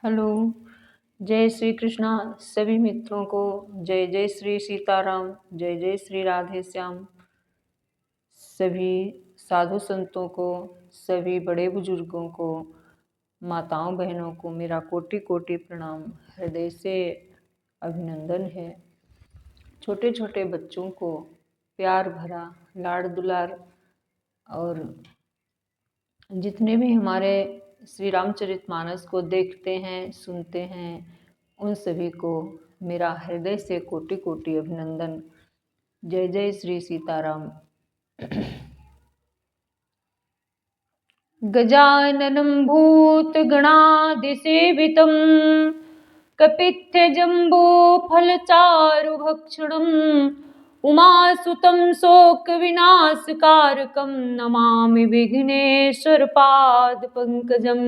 Hello, जय श्री कृष्णा सभी मित्रों को। जय जय श्री सीताराम, जय जय श्री राधे श्याम। सभी साधु संतों को, सभी बड़े बुजुर्गों को, माताओं बहनों को मेरा कोटि कोटि प्रणाम, हृदय से अभिनंदन है। छोटे छोटे बच्चों को प्यार भरा लाड़ दुलार और जितने भी हमारे श्री रामचरितमानस को देखते हैं, सुनते हैं, उन सभी को मेरा हृदय से कोटि कोटि अभिनंदन। जय जय श्री सीताराम। गजाननं भूतगणादिसेवितं कपित्थजम्बूफलचारुभक्षणम् उमासुतं शोकविनाशकारकं नमामि विघ्नेश्वरपादपङ्कजं।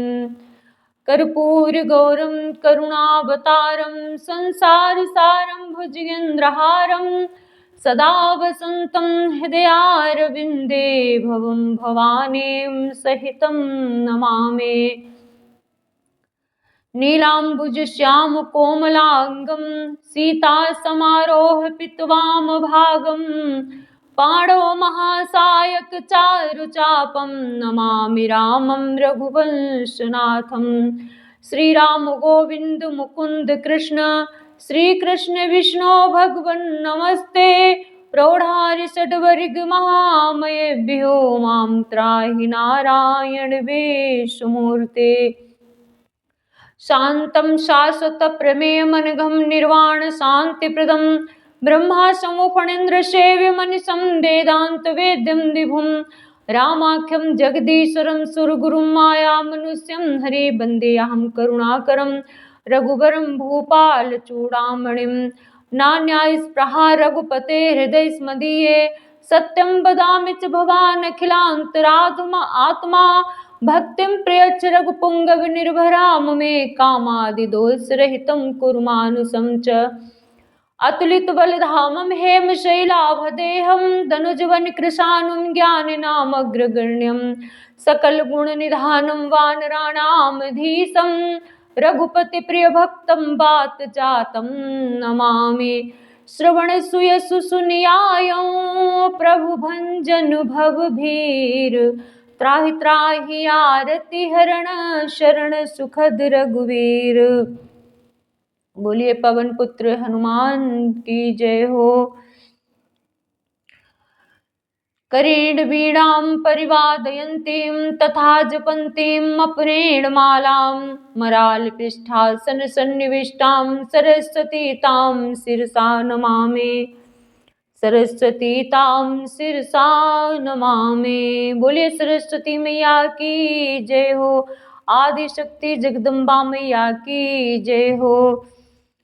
कर्पूरगौरं करुणावतारं संसारसारं भुजगेन्द्रहारं सदा वसन्तं हृदयारविन्दे भवं भवानीं सहितं नमामि। नीलाम्बुजश्यामकोमलाङ्गं सीतासमारोहपित्वामभागं पाणौ महासायकचारुचापं नमामि रामं रघुवंशनाथं। श्रीराम गोविन्द मुकुन्द कृष्ण श्रीकृष्ण विष्णु भगवन् नमस्ते। प्रौढारिषड्वर्गमहामयेभ्यो मां त्राहि नारायण वेशमूर्ते। शान्तं शाश्वतप्रमेयमनघं निर्वाणशान्तिप्रदं ब्रह्माशमोफणीन्द्रसेव्यमनिशं वेदान्तवेद्यं विभुं रामाख्यं जगदीश्वरं सुरगुरुं मायामनुष्यं हरे वन्देऽहं करुणाकरं रघुवरं भूपालचूडामणिं। नान्यायस्पृहा रघुपते हृदयस्मदीये सत्यं वदामि च भवानखिलान्तरात्मा आत्मा भक्तिं प्रयच्छ रघुपुङ्गवनिर्भरां मे कामादिदोषरहितं कुरु मानुषं च। अतुलितबलधामं हेमशैलाभदेहं दनुजवनकृशानुं ज्ञानिनामग्रगण्यं सकलगुणनिधानं वानराणामधीशं रघुपतिप्रियभक्तं वातजातं नमामि। श्रवणसुयसुसुनियायं प्रभुभञ्जन भवभीर त्राहि त्राहि आरति हरण शरण सुखद रघुवीर। बोलिए पवन पुत्र हनुमान की जय हो। करेण वीणां परिवादयन्तीं तथा जपन्तीं अपरेण मालां मरालपृष्ठासन सन्निविष्टां सरस्वती तां शिरसा नमामि। सरस्वती तां शिरसा नमामि। बोलिए सरस्वती मैया की जय हो। आदिशक्ति जगदम्बा मैया की जय हो।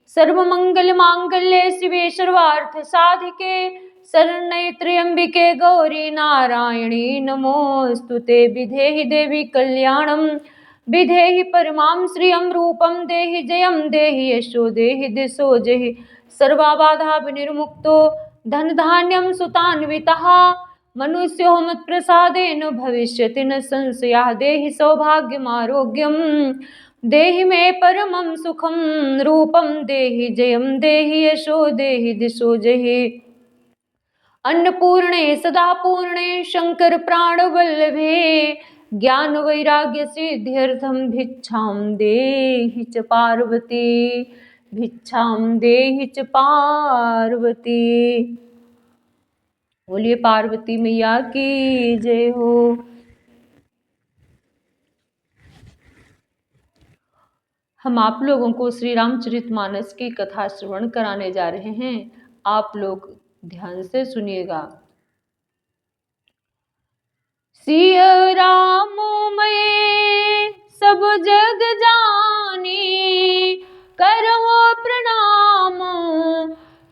सर्वमंगल मांगल्ये शिवे सर्वार्थ साधिके शरण्ये त्र्यंबिके गौरी नारायणी नमोस्तुते। विधेहि देवी कल्याणं विधेहि परमां श्रियं रूपं देहि जयं देहि यशो देहि दिशो जहि सर्वाबाधा विनिर्मुक्तो धन धान्यं सुतान्वितः मनुष्यो मत्प्रसादेन भविष्यति न संशयः। देहि सौभाग्यमारोग्यं देहि मे परमं सुखं रूपं देहि जयं देहि यशो देहि दिशो जहि। अन्नपूर्णे सदा पूर्णे शंकर प्राणवल्लभे ज्ञान वैराग्य सिद्ध्यर्थं भिक्षां देहि च पार्वती। भिक्षां देहि च पार्वती। बोलिए पार्वती मैया की जय हो। हम आप लोगों को श्री रामचरितमानस की कथा श्रवण कराने जा रहे हैं। आप लोग ध्यान से सुनिएगा। सिया राम मैं सब जग जानी करहो प्रणाम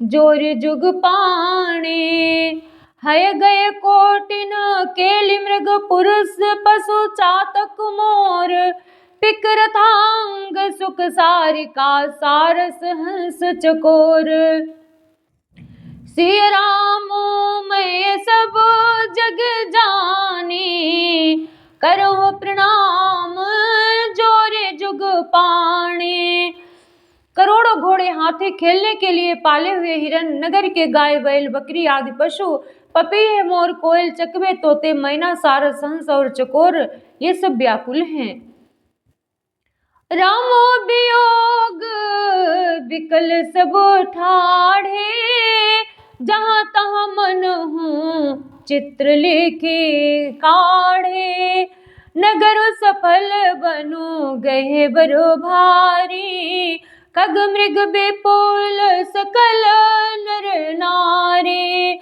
जोर जुग पाणी। हय गए कोटिन केलि मृग पुरुष पशु चातक मोर पिकरथांग सुख सारिका सारस हंस चकोर। सिया राम मैं सब जग जानी करो प्रणाम जोरे जुग पाणी। घोड़े, हाथी, खेलने के लिए पाले हुए हिरन, नगर के गाय, बैल, बकरी आदि पशु, पपीहे, मोर, कोयल, चकवे, तोते, मैना, सारस, हंस और चकोर, ये सब व्याकुल हैं। रामो वियोग विकल सब ठाढ़े, जहाँ तहाँ मन हूँ चित्र लिखे काढ़े। नगर सफल बनु गए बरो भारी, खग मृग बेपोल सकल नर नारी।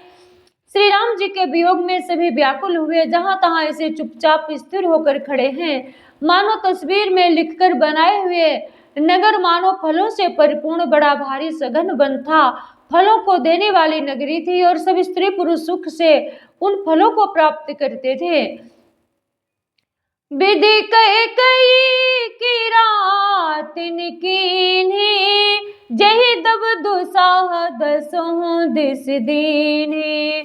श्री राम जी के वियोग में सभी व्याकुल हुए, जहां तहां ऐसे चुपचाप स्थिर होकर खड़े हैं, मानो तस्वीर में लिखकर बनाए हुए नगर मानो फलों से परिपूर्ण बड़ा भारी सघन वन था। फलों को देने वाली नगरी थी और सब स्त्री पुरुष सुख से उन फलों को प्राप्त करते थे। विधि कह कई की रात कीन्ही, जही दब दुसाह दसों दिस दीन्ही।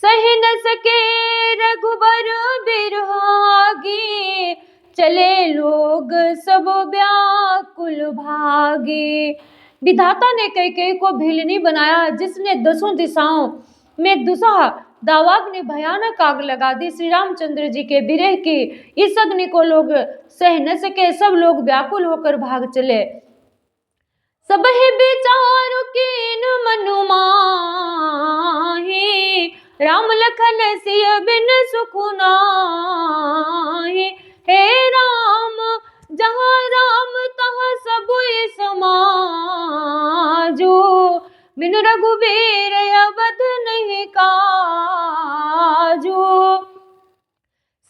सही न सके रघुबर बिरहागी, चले लोग सब व्याकुल भागी। विधाता ने कैकेयी को भीलनी बनाया, जिसने दसों दिशाओं में दुसाह दावाग ने भयानक आग लगा दी। श्री रामचंद्र जी के विरह की इस अग्नि को लोग सह न सके, सब लोग व्याकुल होकर भाग चले। सब ही विचारु कीन मनु माहि, राम लखन सिय बिन सुख नाहि। हे राम जहाँ राम तहाँ सब समाजो, बिन रघुबीर अवध नहीं काजो।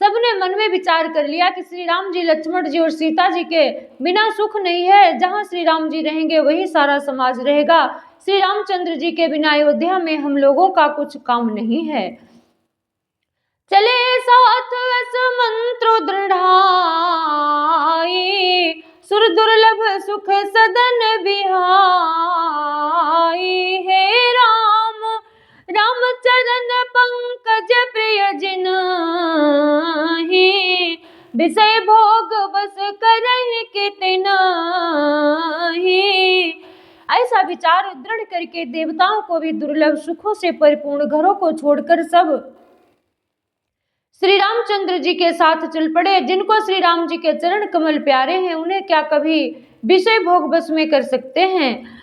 सबने मन में विचार कर लिया कि श्री राम जी, लक्ष्मण जी और सीता जी के बिना सुख नहीं है। जहाँ श्री राम जी रहेंगे वही सारा समाज रहेगा। श्री रामचंद्र जी के बिना अयोध्या में हम लोगों का कुछ काम नहीं है। चले साथ अस मंत्र दृढ़ाई, सुर दुर्लभ सुख सदन बिहाई। हे राम राम चरण पंकज प्रिय जिनहि, विषय भोग बस करहि कितनहि। ऐसा विचार दृढ़ करके देवताओं को भी दुर्लभ सुखों से परिपूर्ण घरों को छोड़कर सब श्री रामचंद्र जी के साथ चल पड़े। जिनको श्री राम जी के चरण कमल प्यारे हैं, उन्हें क्या कभी विषय भोग बस में कर सकते हैं।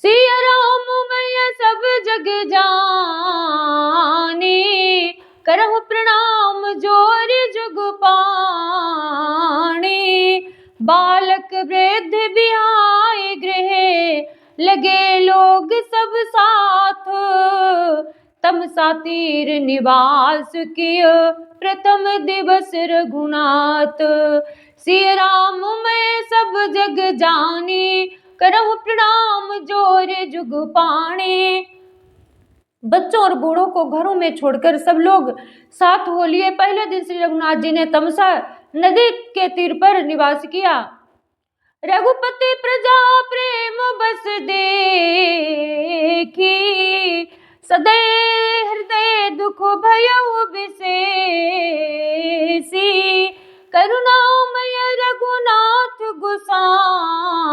सिया राम मैं सब जग जानी, करहु प्रणाम जोर जुग पाणी। बालक वृद्ध बिहाय गृह, लगे लोग सब साथ। तमसा तीर निवास किय प्रथम दिवस रघुनाथ। सिय राम मैं सब जग जानी, करहु प्रणाम जोर जुग पाणी। बच्चों और बूढ़ों को घरों में छोड़कर सब लोग साथ हो लिए। पहले दिन श्री रघुनाथ जी ने तमसा नदी के तीर पर निवास किया। रघुपति प्रजा प्रेम बस देखी, सदैव हृदय दुख भयउ विशेषी। करुणामय रघुनाथ गोसाई,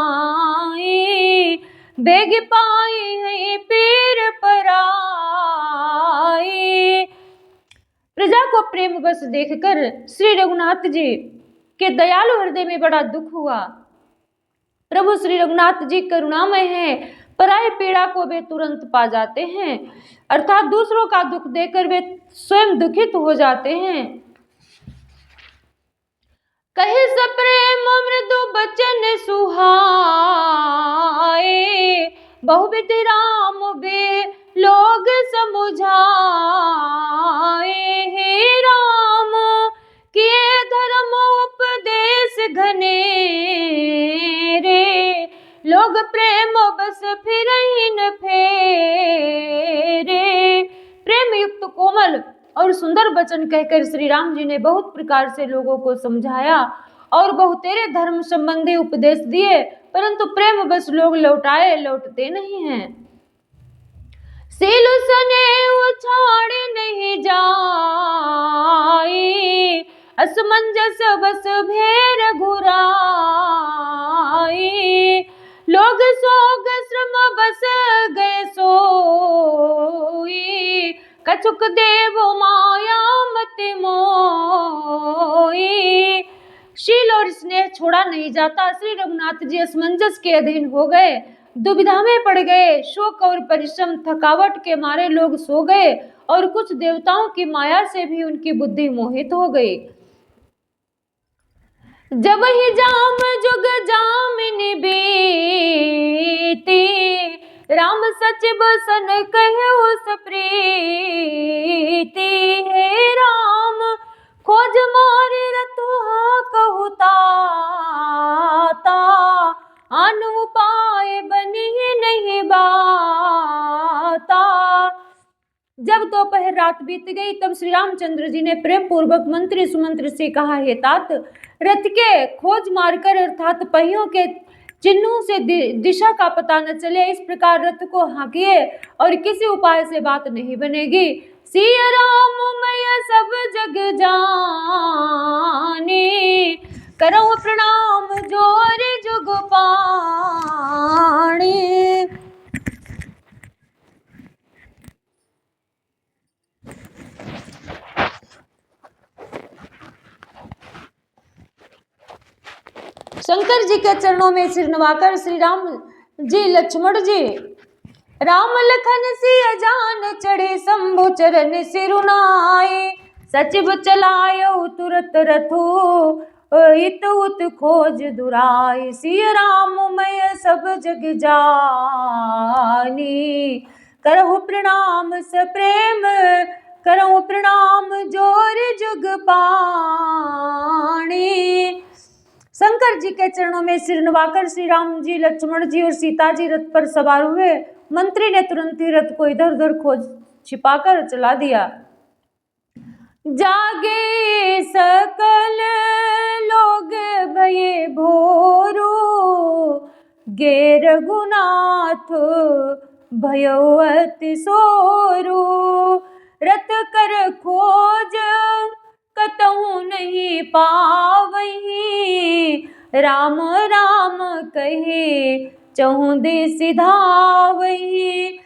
बेग पाई है पीर पराई। प्रजा को प्रेम बस देखकर श्री रघुनाथ जी के दयालु हृदय में बड़ा दुख हुआ। प्रभु श्री रघुनाथ जी करुणामय हैं, पराय पीड़ा को वे तुरंत पा जाते हैं, अर्थात दूसरों का दुख देखकर वे स्वयं दुखित हो जाते हैं। कहे सप्रेम मृदु बचन सुहाए, बहुविध राम बे लोग समुझाए। हे राम किए धर्म उपदेश घने रे, लोग प्रेम बस फिरहि न फेरे। प्रेम युक्त कोमल और सुंदर वचन कहकर श्री राम जी ने बहुत प्रकार से लोगों को समझाया और बहुतेरे धर्म संबंधी उपदेश दिए, परंतु प्रेम बस लोग लौटते नहीं हैं। सील स्नेह छाड़ नहीं जाई, असमंजस बस भेर घुराई। लोग सोग श्रम कछुक देव माया मत मोई। शील और स्नेह छोड़ा नहीं जाता। श्री रघुनाथ जी असमंजस के अधीन हो गए, दुविधा में पड़ गए। शोक और परिश्रम थकावट के मारे लोग सो गए और कुछ देवताओं की माया से भी उनकी बुद्धि मोहित हो गई। जब ही जाम जुग जामिनी बीती, राम सचिव सन कहे उस प्रीति। हे राम खोज मारे रतुहा कहता, अन उपाय बनी नहीं बाता। जब दोपहर रात बीत गई तब श्री रामचंद्र जी ने प्रेम पूर्वक मंत्री सुमंत्र से कहा, हे तात, रथ के खोज मारकर अर्थात पहियों के चिन्हों से दिशा का पता न चले, इस प्रकार रथ को हाँकिए और किसी उपाय से बात नहीं बनेगी। सिया राम मैं सब जग जानी, करो प्रणाम जोर जुग पाणी। शंकर जी के चरणों में सिर नवाकर श्री राम जी लक्ष्मण जी, राम लखन सिया जान चढ़े शंभु चरण सिरुनाए। सचिव चलायो तुरत रथो इत उत खोज दुराए। सिया राम मैं सब जग जानी, करहु प्रणाम सप्रेम करहु प्रणाम जोर जुग पाणी। शंकर जी के चरणों में सिर नवाकर श्री राम जी लक्ष्मण जी और सीता जी रथ पर सवार हुए। मंत्री ने तुरंत ही रथ को इधर उधर खोज छिपाकर चला दिया। जागे सकल लोग भये भोरो, गे रघुनाथ भयो अति सोरो। रथ कर खोज कतहु नहीं पावही, राम राम कहे चहुंदे सिधावही।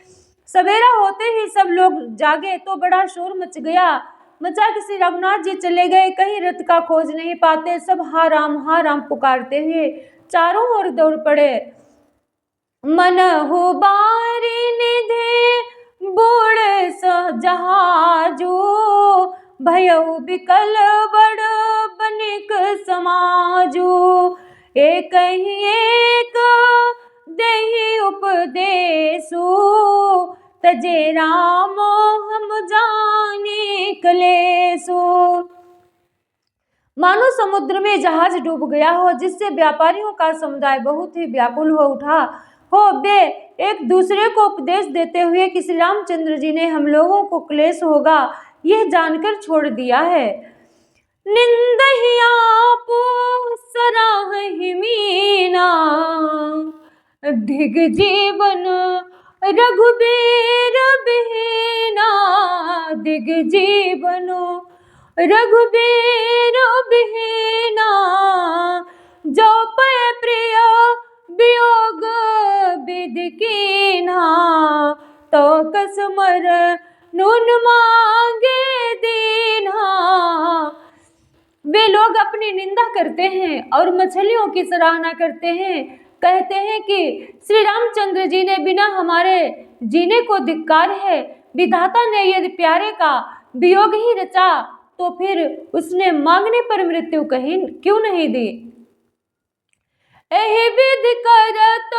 सवेरा होते ही सब लोग जागे तो बड़ा शोर मच गया। मचा कि श्री रघुनाथ जी चले गए, कहीं रथ का खोज नहीं पाते। सब हा राम पुकारते हुए चारों ओर दौड़ पड़े। मन हो बारी निधि बूढ़ जहाजो, भयउ बिकल बड़ बनिक समाजो। एक ही एक देहि उपदेशो, तजे राम हम जाने कलेसो। मानो समुद्र में जहाज डूब गया हो, जिससे व्यापारियों का समुदाय बहुत ही व्याकुल हो उठा हो। वे एक दूसरे को उपदेश देते हुए कि श्री रामचंद्र जी ने हम लोगों को क्लेश होगा यह जानकर छोड़ दिया है। निंदहि आपो सराहहि मीना, धिग जीवन रघुबीर बिहीना। दिग जीवन रघुबीर बिहीना, जो पय प्रिय वियोग विध कीन्हा। तो कसमर नून मांगे दीन्हा। वे लोग अपनी निंदा करते हैं और मछलियों की सराहना करते हैं। कहते हैं कि श्री रामचंद्र जी ने बिना हमारे जीने को धिक्कार है। विधाता ने यदि प्यारे का वियोग ही रचा तो फिर उसने मांगने पर मृत्यु कहीं क्यों नहीं दी। एहि विधि करत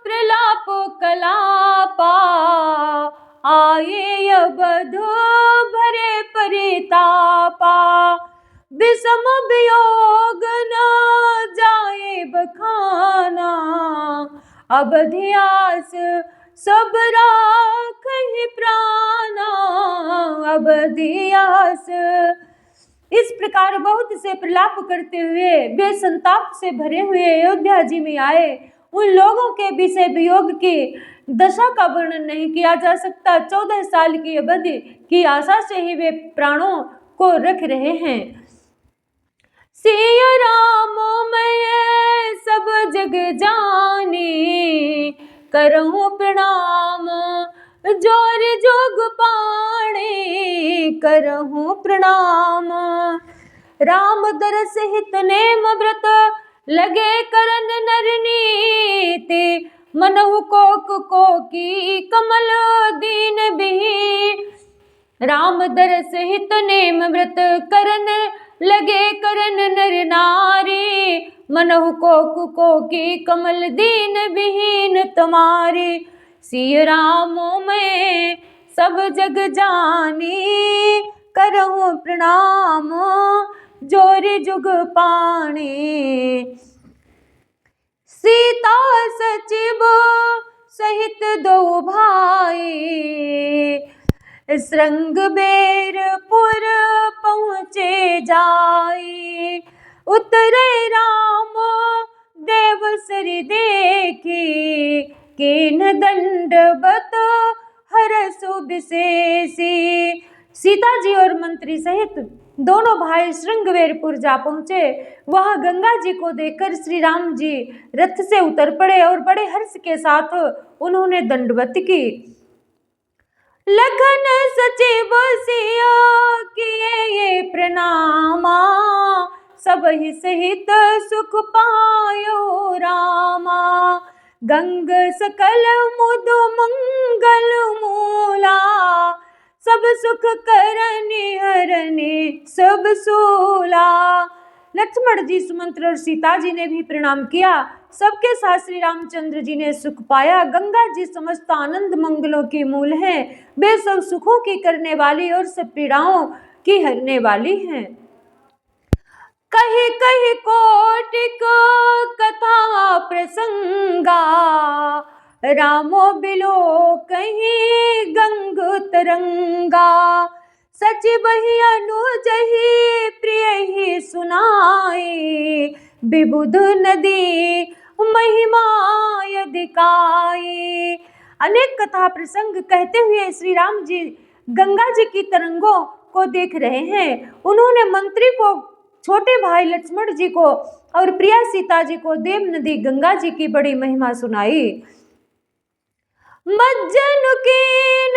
प्रलाप कलापा, आये अवध भरे परितापा। विषम वियोग न जाए बखाना, अवधियास सब राखहि प्राणा। अवधियास। इस प्रकार बहुत से प्रलाप करते हुए वे संताप से भरे हुए अयोध्या जी में आए। उन लोगों के विषय वियोग की दशा का वर्णन नहीं किया जा सकता। 14 साल की अवधि की आशा से ही वे प्राणों को रख रहे हैं। सिया राम मैं सब जग जानी, करहूँ प्रणाम जोर जोग पाणे। करहूँ प्रणाम। राम दरस हित नेम व्रत लगे करन नर नीति, मनहु को की कमल दीन बिही। राम दरस हित नेम व्रत करन लगे करन नर नारी, मनहु को की कमल दीन विहीन तुम्हारी। सिय राम मैं सब जग जानी, करहूँ प्रणाम जोर जुग पाणी। सीता सचिव सहित दो भाई, श्रृंगबेरपुर पहुँचे जाई। उतरे राम देव सरि देखी, कीन्ह दंडवत हरसु विशेषी। सीता जी और मंत्री सहित दोनों भाई श्रृंगबेरपुर जा पहुंचे। वहां गंगा जी को देखकर श्री राम जी रथ से उतर पड़े और बड़े हर्ष के साथ उन्होंने दंडवत की। लखन सचिव सिया किए ये प्रणामा, सब ही सहित सुख पायो रामा। गंग सकल मुदु मंगल मूला, सब सुख करनी हरनी सब सूला। लक्ष्मण जी, सुमंत्र और सीता जी ने भी प्रणाम किया। सबके साथ श्री रामचंद्र जी ने सुख पाया। गंगा जी समस्त आनंद मंगलों की मूल हैं। वे सब सुखों की करने वाली और सब पीड़ाओं की हरने वाली हैं। कही कही कोटिक कथा प्रसंगा, रामो बिलो कहीं गंग तरंगा। सचिव ही अनुजहि प्रिय ही सुनाई, विबुध नदी महिमा यदिकाई। अनेक कथा प्रसंग कहते हुए श्री राम जी गंगा जी की तरंगों को देख रहे हैं। उन्होंने मंत्री को, छोटे भाई लक्ष्मण जी को और प्रिया सीता जी को देव नदी गंगा जी की बड़ी महिमा सुनाई। मज्जन कीन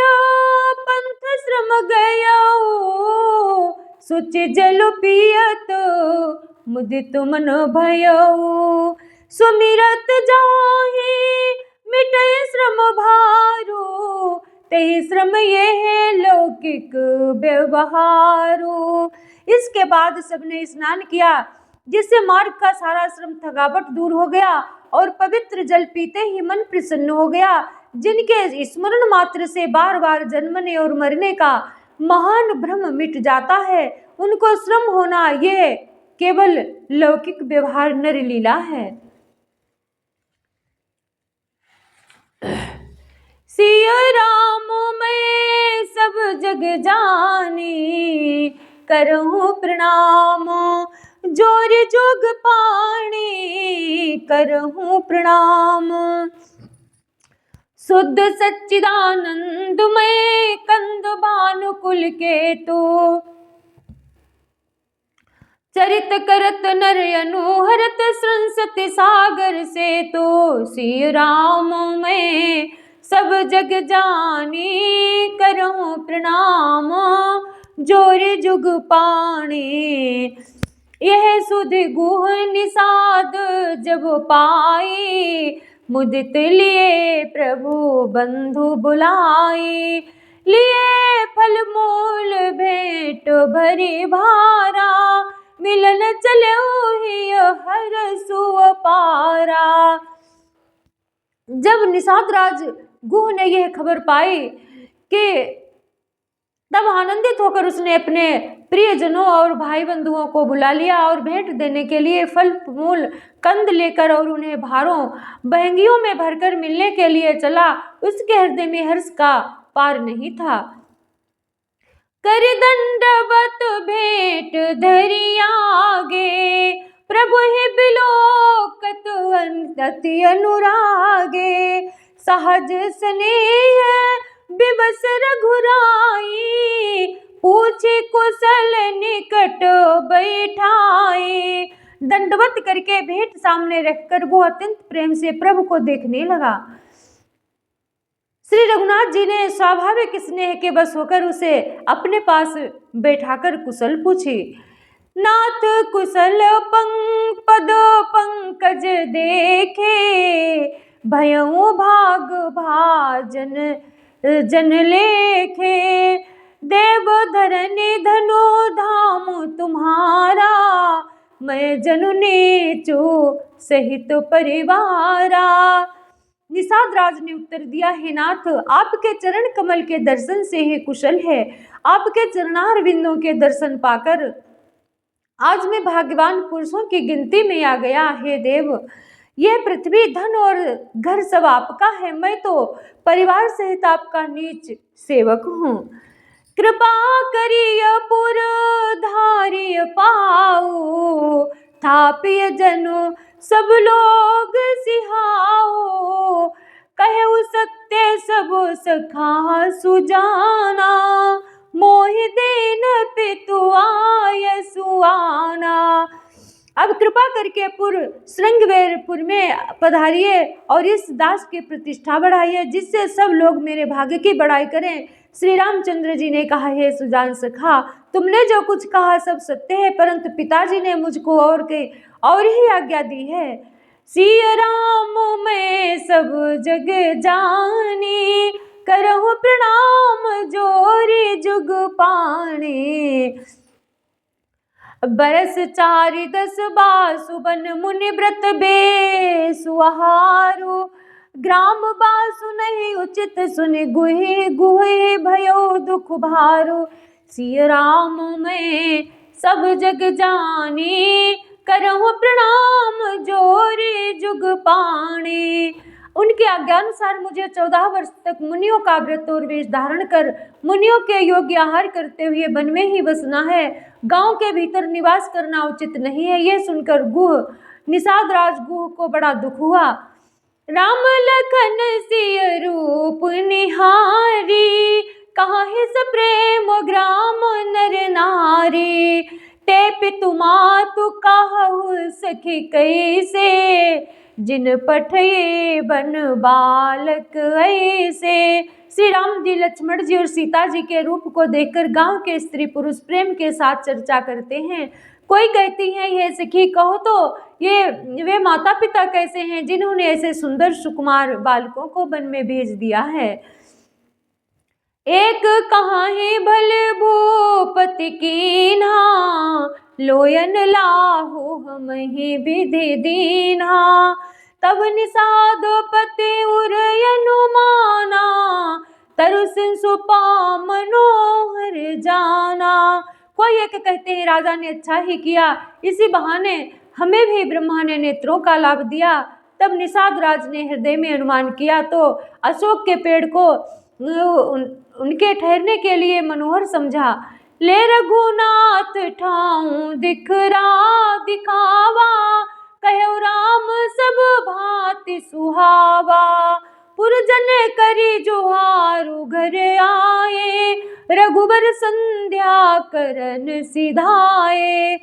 पंथ श्रम गयऊ, सुचि जल पियत मुदित मन भयऊ। सुमिरत जाहि मिटय श्रम भारू, तेहि श्रम ये लौकिक व्यवहारू। इसके बाद सबने स्नान किया, जिससे मार्ग का सारा श्रम थकावट दूर हो गया और पवित्र जल पीते ही मन प्रसन्न हो गया। जिनके स्मरण मात्र से बार बार जन्मने और मरने का महान भ्रम मिट जाता है, उनको श्रम होना यह केवल लौकिक व्यवहार नर लीला है। सिय राम मैं सब जग जानी, करहूँ प्रणाम जोर जुग पाणी। करहूँ प्रणाम शुद्ध सच्चिदानंद मैं कंद भानुकुल केतु, चरित करत नर अनुहरत संसति सागर से। तो सिय राम मैं सब जग जानी, करहूँ प्रणाम जोर जुग पाणी। यह सुध गुह निषाद जब पाई, मुदित लिए प्रभु बंधु बुलाई। लिए फल मूल भेंट भरी भारा, मिलन चलो ही हरसु अपारा। जब निषाद राज गुह ने यह खबर पाई कि तब आनंदित होकर उसने अपने प्रियजनों और भाई बंधुओं को बुला लिया और भेंट देने के लिए फल मूल कंद लेकर और उन्हें भारों बहंगियों में भरकर मिलने के लिए चला। उसके हृदय में हर्ष का पार नहीं था। कर दंडवत भेंट धरि आगे, प्रभु ही बिलोकत अति अनुरागे। सहज स्नेह विवश रघुराई, पूछे कुशल निकट बैठाई। दंडवत करके भेंट सामने रखकर वो अत्यंत प्रेम से प्रभु को देखने लगा। श्री रघुनाथ जी ने स्वाभाविक स्नेह के बस होकर उसे अपने पास बैठाकर कुशल पूछी। नाथ कुशल पद पंकज देखे, भयउ भाग भाजन जन लेखे। देव धरनी धनु धाम तुम्हारा, मैं जनु नीचु सहित परिवारा। निषाद राज ने उत्तर दिया, हे नाथ, आपके चरण कमल के दर्शन से ही कुशल है। आपके चरणार बिंदों के दर्शन पाकर आज मैं भाग्यवान पुरुषों की गिनती में आ गया। हे देव, यह पृथ्वी धन और घर सब आपका है, मैं तो परिवार सहित आपका नीच सेवक हूँ। कृपा करिय पुर धारिय पाऊ, थापिय जनु सब लोग सिहाओ। कहु सत्य सब सखा सुजाना, मोहि दीन पितु आय सुआना। अब कृपा करके श्रृंगवेरपुर में पधारिए और इस दास की प्रतिष्ठा बढ़ाइए, जिससे सब लोग मेरे भाग्य की बड़ाई करें। श्री रामचंद्र जी ने कहा, हे सुजान सखा, तुमने जो कुछ कहा सब सत्य है, परंतु पिताजी ने मुझको और ही आज्ञा दी है। सिया राम मैं सब जग जानी, करहु प्रणाम जोरी जुग पानी। बरस 4-10 बासु बन मुनि व्रत बेसुहारो। ग्राम बासु नहीं उचित सुनि गुहि गुहि, भयो दुख भारो। सिया राम मैं सब जग जानी, करहु प्रणाम जोरी जुग पाणी। उनके आज्ञानुसार मुझे 14 वर्ष तक मुनियों का व्रत और वेश धारण कर मुनियों के योग्य आहार करते हुए वन में ही बसना है। गांव के भीतर निवास करना उचित नहीं है। यह सुनकर निषाद राज गुह को बड़ा दुख हुआ। राम लखन सिय रूप निहारी, काहे स प्रेम ग्राम नर नारी। ते पितु मातु कहु सखी कैसे, जिन पठये बन बालक ऐसे। श्री राम जी, लक्ष्मण जी और सीता जी के रूप को देखकर गांव के स्त्री पुरुष प्रेम के साथ चर्चा करते हैं। कोई कहती है, ये सखी कहो तो ये वे माता पिता कैसे हैं जिन्होंने ऐसे सुंदर सुकुमार बालकों को वन में भेज दिया है। एक कहाही भल भूपति कीन्हा, लोयन लाहु हमहि विधि दीन्हा। तब निषाद पति उरयनु माना, तरुसिन सुपा मनोहर जाना। कोई एक कहते हैं, राजा ने अच्छा ही किया, इसी बहाने हमें भी ब्रह्मा ने नेत्रों का लाभ दिया। तब निषाद राज ने हृदय में अनुमान किया तो अशोक के पेड़ को उनके ठहरने के लिए मनोहर समझा। ले रघुनाथ ठाऊं दिखरा दिखावा, कहो राम सब भांति सुहावा। पुरजन करी जोहारु घर आए, रघुबर संध्या करन सिधाए।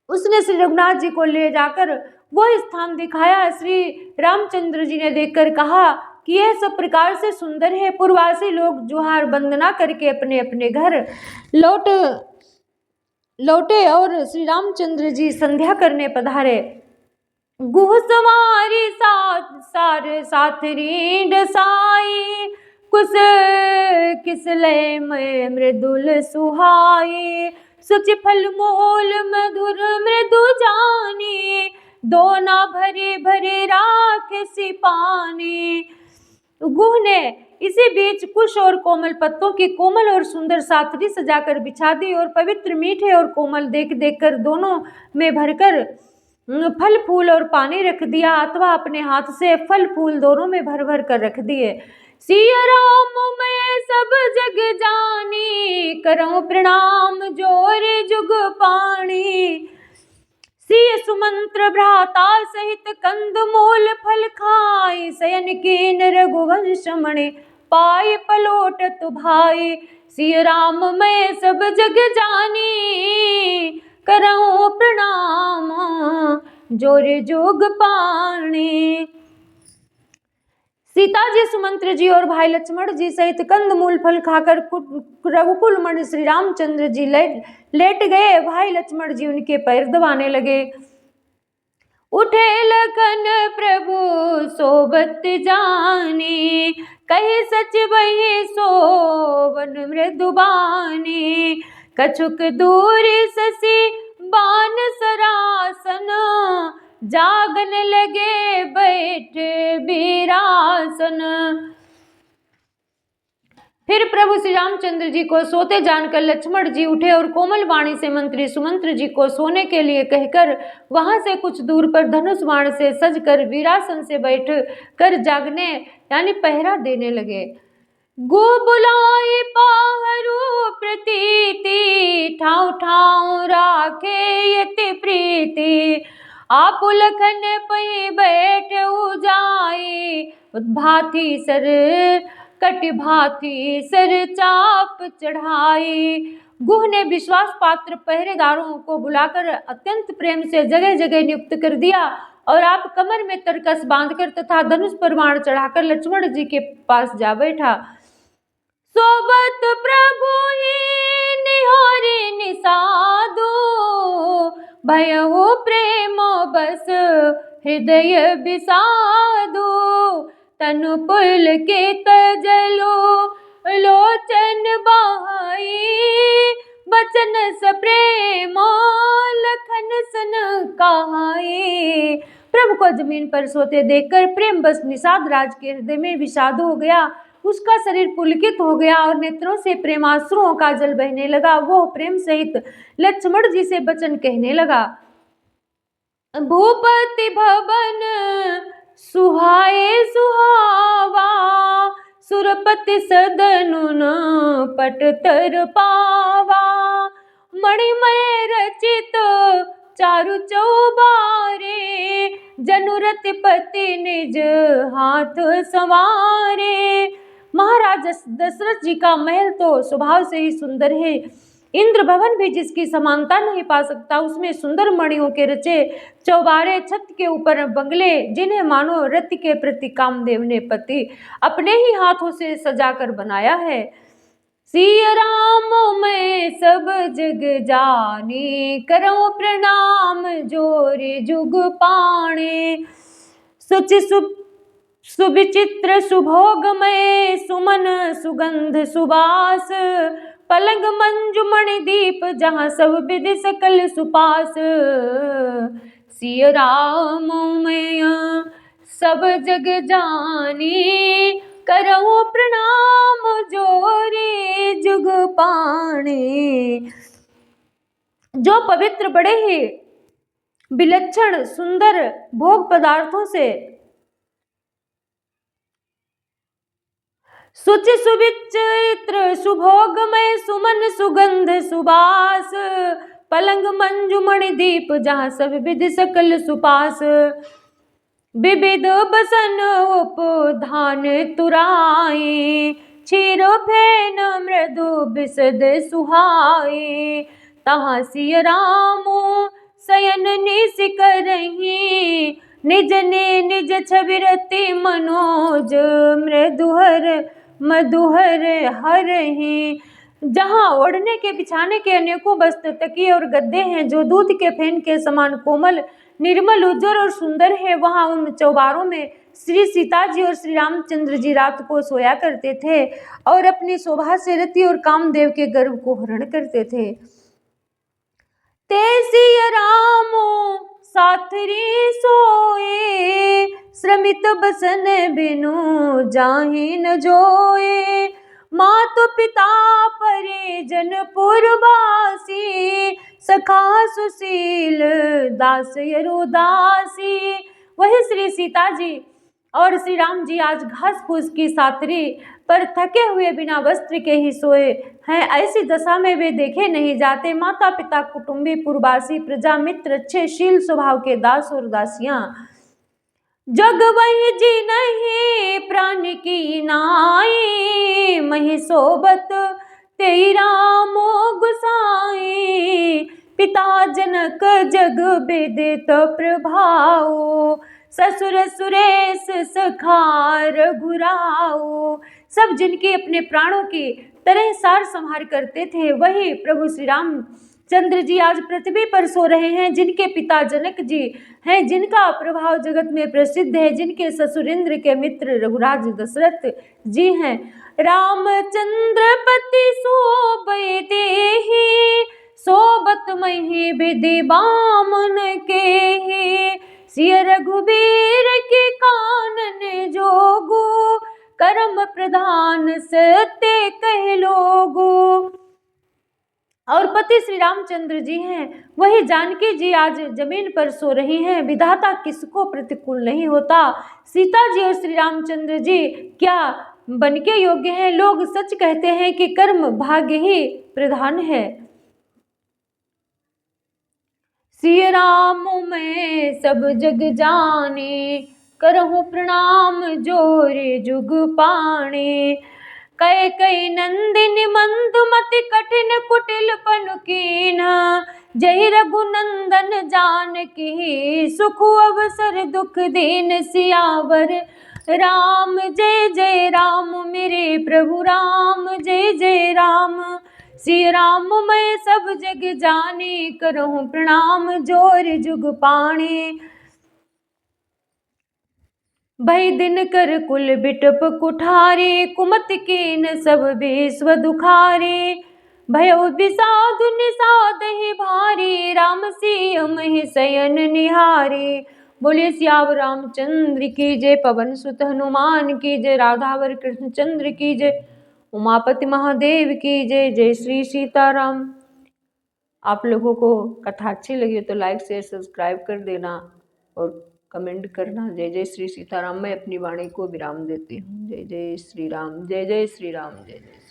उसने श्री रघुनाथ जी को ले जाकर वो स्थान दिखाया। श्री रामचंद्र जी ने देखकर कहा कि यह सब प्रकार से सुंदर है। पूर्ववासी लोग जोहार वंदना करके अपने अपने घर लौटे और श्री रामचंद्र जी संध्या करने पधारे। गुह सवारी साथ रींड साई, कुस किसले में मृदुल सुहाई। सुचि फल मूल मधुर मृदु जानी, दोना भरी भरी राख सी पानी। गुह ने इसी बीच कुश और कोमल पत्तों की कोमल और सुंदर साथरी सजाकर बिछा दी और पवित्र मीठे और कोमल देख कर दोनों में भरकर फल फूल और पानी रख दिया, अथवा अपने हाथ से फल फूल दोनों में भर भर कर रख दिए। सिया राम मैं सब जग जानी, करऊं प्रणाम जोरे जुग पाणी। सिय सुमंत्र भ्राता सहित कंद मूल फल खाई, शयन कीन रघुवंश मणि पाई पलोटत भाई। सिय राम मैं सब जग जानी, करऊं प्रणाम जोरे जोग पाणी। सीता जी, सुमंत्र जी और भाई लक्ष्मण जी सहित कंद मूल फल खाकर रघुकुल मणि श्री रामचंद्र जी लेट गए। भाई लक्ष्मण जी उनके पैर दबाने लगे। उठे लखन प्रभु सोबत जाने, कहे सच वही सोवन मृदुबानी। कछुक दूर शशि बान सरासन, जागन लगे बैठ बीरासन। फिर प्रभु श्री रामचंद्र जी को सोते जानकर लक्ष्मण जी उठे और कोमल वाणी से मंत्री सुमंत्र जी को सोने के लिए कहकर वहां से कुछ दूर पर धनुष बाण से सजकर वीरासन से बैठ कर जागने यानी पहरा देने लगे। गो बुलाई पाहरू प्रतीति, ठाव ठाव राखे यति प्रीति। आप लखन पई बैठ उजाई, भाती सर कट भाती सर चाप चढ़ाई। गुह ने विश्वास पात्र पहरेदारों को बुलाकर अत्यंत प्रेम से जगह जगह नियुक्त कर दिया और आप कमर में तरकस बांधकर तथा धनुष पर बाण चढ़ाकर लक्ष्मण जी के पास जा बैठा। सोबत प्रभु ही निहारी निसादो, भयउ प्रेम बस हृदय विषादो। तनु पुलकित जलो लोचन बहाई, बचन स प्रेम लखन सन कहाई। प्रभु को जमीन पर सोते देखकर प्रेम बस निषाद राज के हृदय में विषाद हो गया। उसका शरीर पुलकित हो गया और नेत्रों से प्रेमाश्रुओं का जल बहने लगा। वो प्रेम सहित लक्ष्मण जी से वचन कहने लगा। भूपति भवन सुहाए सुहावा, सुरपति सदनुन पट तर पावा। मणिमय रचित चारु चौबारे, जनुरत पति निज हाथ संवारे। महाराज दशरथ जी का महल तो स्वभाव से ही सुंदर है। इंद्र भवन भी जिसकी समानता नहीं पा सकता। उसमें सुंदर मणियों के रचे चौबारे, छत के ऊपर बंगले, जिन्हें मानो रति के प्रति कामदेव ने पति अपने ही हाथों से सजाकर बनाया है। सिया राम मैं सब जग जाने, करो प्रणाम जोरे जुग पाणे। सुचि सुविचित्र सुभोगमय, सुमन सुगंध सुबास। पलंग मंजुमणि दीप, जहाँ सब विधि सकल सुपास। सिया राम मैं सब जग जानी, करो प्रणाम जोरे जुग पाणे। जो पवित्र बड़े ही विलक्षण सुंदर भोग पदार्थों से सुचि सुविचित्र सुभोगमय, सुमन सुगंध सुबास। पलंग मंजुमणि दीप, जहाँ सब विधि सकल सुपास। विविध बसन उपधान तुराए, क्षीर फेन मृदु बिसद सुहाए। तहाँ सिया राम शयन निश करहीं, निज ने निज छविरति मनोज मृदुहर मधुहर हरहीं। जहाँ ओढ़ने के बिछाने के अनेकों वस्त्र, तकिए और गद्दे हैं जो दूध के फेन के समान कोमल, निर्मल, उज्जवल और सुंदर है, वहाँ उन चौबारों में श्री सीता जी और श्री रामचंद्र जी रात को सोया करते थे और अपनी शोभा से रति और कामदेव के गर्व को हरण करते थे। ते सिया राम साथरी सोए, श्रमित बसन बिनु जाहि न जोए। मातु पिता परिजन पुरवासी, सखा सुशील दास यरुदासी। वही श्री सीता जी और श्री राम जी आज घास फूस की साथरी पर थके हुए बिना वस्त्र के ही सोए हैं। ऐसी दशा में वे देखे नहीं जाते। माता पिता, कुटुंबी, पुरवासी, प्रजा, मित्र, अच्छे शील स्वभाव के दास और दासियां। जग वही जी नहीं प्राण की नाई, मही सोबत तेरा मोह गुसाई। पिता जनक जग विदित प्रभाव, ससुर सुरेश सखा रघुराऊ। सब जिनके अपने प्राणों की तरह सार संहार करते थे, वही प्रभु श्री राम चंद्र जी आज पृथ्वी पर सो रहे हैं। जिनके पिता जनक जी हैं, जिनका प्रभाव जगत में प्रसिद्ध है, जिनके ससुर इंद्र के मित्र रघुराज दशरथ जी हैं। रामचंद्र पति सोबे देहि, सोबत मही विधि बामन के ही। सिय रघुबीर के कानन जोगु, कर्म प्रधान सत्य कह लोगु। और पति श्री रामचंद्र जी हैं, वही जानकी जी आज जमीन पर सो रही हैं। विधाता किसको प्रतिकूल नहीं होता। सीता जी और श्री रामचंद्र जी क्या बन के योग्य हैं। लोग सच कहते हैं कि कर्म भाग्य ही प्रधान है। सिय राम मैं सब जग जाने, करहु प्रणाम जोरे जुग पाणे। कैकेयी नंदिनी मंदुमति, कठिन कुटिल पनु कीन्हा। जय रघुनंदन जानकी, सुख अवसर दुख दीन सियावर राम। जय जय राम मेरे प्रभु राम, जय जय राम। सिय राम मैं सब जग जाने, करहु प्रणाम जोर जुग पाणे। भई दिन कर कुल बिटप कुठारे, कुमति कीन सब विश्व दुखारे। भयो विषाद निषाद ही भारी, राम सिय महि शयन निहारे। बोलिए सियावर रामचंद्र की जय, पवन सुत हनुमान की जय, राधावर कृष्ण चंद्र की जय, उमापति महादेव की जय। जय श्री सीताराम। आप लोगों को कथा अच्छी लगी हो तो लाइक शेयर सब्सक्राइब कर देना और कमेंट करना। जय जय श्री सीताराम। मैं अपनी वाणी को विराम देती हूँ। जय जय श्री राम, जय जय श्री राम, जय जय।